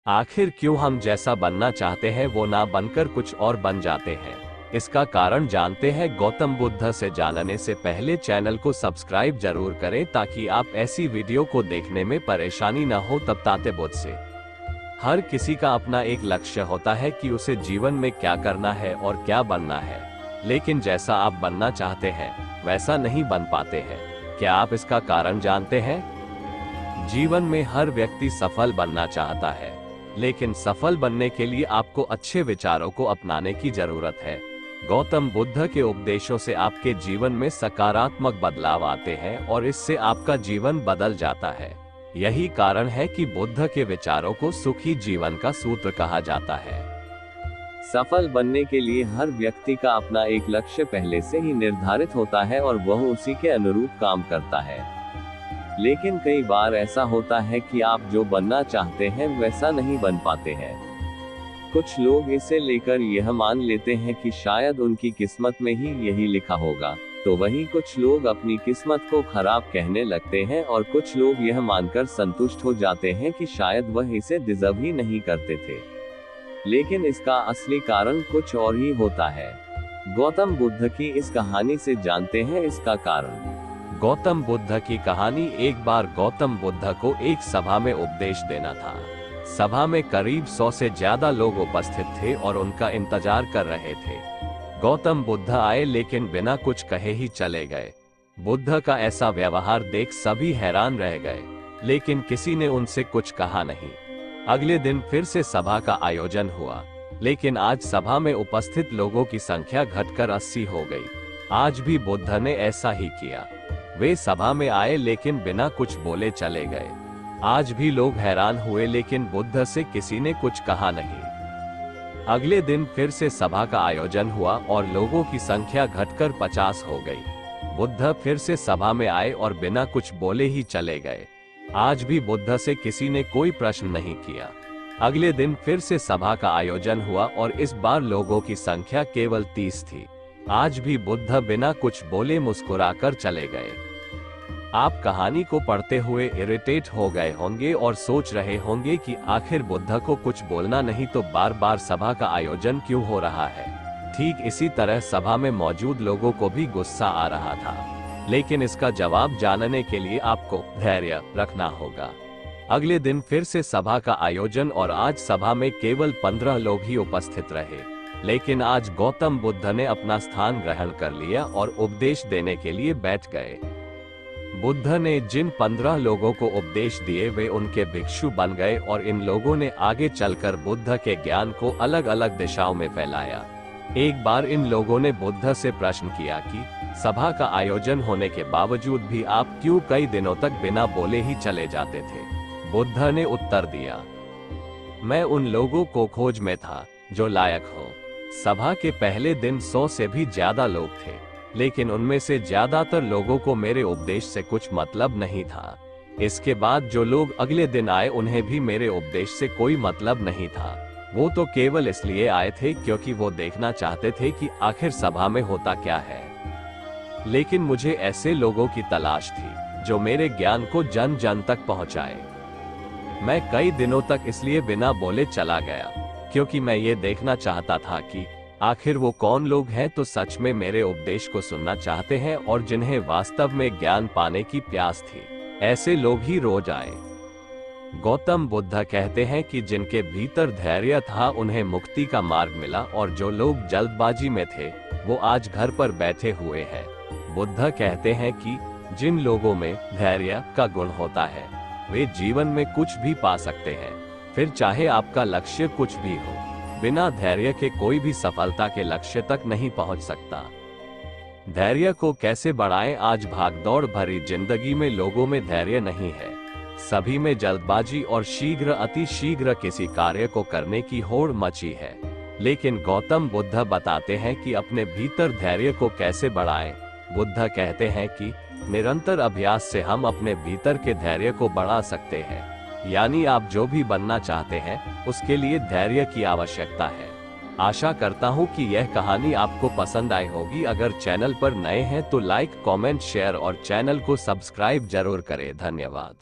आखिर क्यों हम जैसा बनना चाहते हैं वो ना बनकर कुछ और बन जाते हैं? इसका कारण जानते हैं गौतम बुद्ध से। जानने से पहले चैनल को सब्सक्राइब जरूर करें ताकि आप ऐसी वीडियो को देखने में परेशानी न हो। तब ताते बुद्ध से हर किसी का अपना एक लक्ष्य होता है कि उसे जीवन में क्या करना है और क्या बनना है, लेकिन जैसा आप बनना चाहते हैं वैसा नहीं बन पाते हैं। क्या आप इसका कारण जानते हैं? जीवन में हर व्यक्ति सफल बनना चाहता है, लेकिन सफल बनने के लिए आपको अच्छे विचारों को अपनाने की जरूरत है। गौतम बुद्ध के उपदेशों से आपके जीवन में सकारात्मक बदलाव आते हैं और इससे आपका जीवन बदल जाता है। यही कारण है कि बुद्ध के विचारों को सुखी जीवन का सूत्र कहा जाता है। सफल बनने के लिए हर व्यक्ति का अपना एक लक्ष्य पहले से ही निर्धारित होता है और वह उसी के अनुरूप काम करता है। लेकिन कई बार ऐसा होता है कि आप जो बनना चाहते हैं वैसा नहीं बन पाते हैं। कुछ लोग इसे लेकर यह मान लेते हैं कि शायद उनकी किस्मत में ही यही लिखा होगा, तो वहीं कुछ लोग अपनी किस्मत को खराब कहने लगते हैं और कुछ लोग यह मानकर संतुष्ट हो जाते हैं कि शायद वह इसे डिजर्व ही नहीं करते थे। लेकिन इसका असली कारण कुछ और ही होता है। गौतम बुद्ध की इस कहानी से जानते हैं इसका कारण। गौतम बुद्ध की कहानी। एक बार गौतम बुद्ध को एक सभा में उपदेश देना था। सभा में करीब 100 से ज्यादा लोग उपस्थित थे और उनका इंतजार कर रहे थे। गौतम बुद्ध आए लेकिन बिना कुछ कहे ही चले गए। बुद्ध का ऐसा व्यवहार देख सभी हैरान रह गए, लेकिन किसी ने उनसे कुछ कहा नहीं। अगले दिन फिर से सभा का आयोजन हुआ, लेकिन आज सभा में उपस्थित लोगों की संख्या घटकर 80 हो गई। आज भी बुद्ध ने ऐसा ही किया। वे सभा में आए लेकिन बिना कुछ बोले चले गए। आज भी लोग हैरान हुए, लेकिन बुद्ध से किसी ने कुछ कहा नहीं। अगले दिन फिर से सभा का आयोजन हुआ और लोगों की संख्या घटकर 50 हो गई। बुद्ध फिर से सभा में आए और बिना कुछ बोले ही चले गए। आज भी बुद्ध से किसी ने कोई प्रश्न नहीं किया। अगले दिन फिर से सभा का आयोजन हुआ और इस बार लोगों की संख्या केवल 30 थी। आज भी बुद्ध बिना कुछ बोले मुस्कुराकर चले गए। आप कहानी को पढ़ते हुए इरिटेट हो गए होंगे और सोच रहे होंगे कि आखिर बुद्ध को कुछ बोलना नहीं तो बार बार सभा का आयोजन क्यों हो रहा है। ठीक इसी तरह सभा में मौजूद लोगों को भी गुस्सा आ रहा था, लेकिन इसका जवाब जानने के लिए आपको धैर्य रखना होगा। अगले दिन फिर से सभा का आयोजन और आज सभा में केवल 15 लोग ही उपस्थित रहे, लेकिन आज गौतम बुद्ध ने अपना स्थान ग्रहण कर लिया और उपदेश देने के लिए बैठ गए। बुद्ध ने जिन 15 लोगों को उपदेश दिए वे उनके भिक्षु बन गए और इन लोगों ने आगे चलकर बुद्ध के ज्ञान को अलग अलग दिशाओं में फैलाया। एक बार इन लोगों ने बुद्ध से प्रश्न किया कि सभा का आयोजन होने के बावजूद भी आप क्यों कई दिनों तक बिना बोले ही चले जाते थे। बुद्ध ने उत्तर दिया, मैं उन लोगों को खोज में था जो लायक हो। सभा के पहले दिन 100 से भी ज्यादा लोग थे, लेकिन उनमें से ज्यादातर लोगों को मेरे उपदेश से कुछ मतलब नहीं था। इसके बाद जो लोग अगले दिन आए उन्हें भी मेरे उपदेश से कोई मतलब नहीं था। वो तो केवल इसलिए आए थे क्योंकि वो देखना चाहते थे कि आखिर सभा में होता क्या है। लेकिन मुझे ऐसे लोगों की तलाश थी जो मेरे ज्ञान को जन जन तक पहुंचाए। मैं कई दिनों तक इसलिए बिना बोले चला गया क्योंकि मैं ये देखना चाहता था कि आखिर वो कौन लोग हैं तो सच में मेरे उपदेश को सुनना चाहते हैं और जिन्हें वास्तव में ज्ञान पाने की प्यास थी। ऐसे लोग ही रोज आए। गौतम बुद्ध कहते हैं कि जिनके भीतर धैर्य था उन्हें मुक्ति का मार्ग मिला और जो लोग जल्दबाजी में थे वो आज घर पर बैठे हुए हैं। बुद्ध कहते हैं कि जिन लोगों में धैर्य का गुण होता है वे जीवन में कुछ भी पा सकते हैं, फिर चाहे आपका लक्ष्य कुछ भी हो। बिना धैर्य के कोई भी सफलता के लक्ष्य तक नहीं पहुंच सकता। धैर्य को कैसे बढ़ाएं? आज भागदौड़ भरी जिंदगी में लोगों में धैर्य नहीं है। सभी में जल्दबाजी और शीघ्र अति शीघ्र किसी कार्य को करने की होड़ मची है। लेकिन गौतम बुद्ध बताते हैं कि अपने भीतर धैर्य को कैसे बढ़ाएं। बुद्ध कहते हैं कि निरंतर अभ्यास से हम अपने भीतर के धैर्य को बढ़ा सकते हैं। यानी आप जो भी बनना चाहते हैं उसके लिए धैर्य की आवश्यकता है। आशा करता हूं कि यह कहानी आपको पसंद आई होगी। अगर चैनल पर नए हैं तो लाइक, कमेंट, शेयर और चैनल को सब्सक्राइब जरूर करें। धन्यवाद।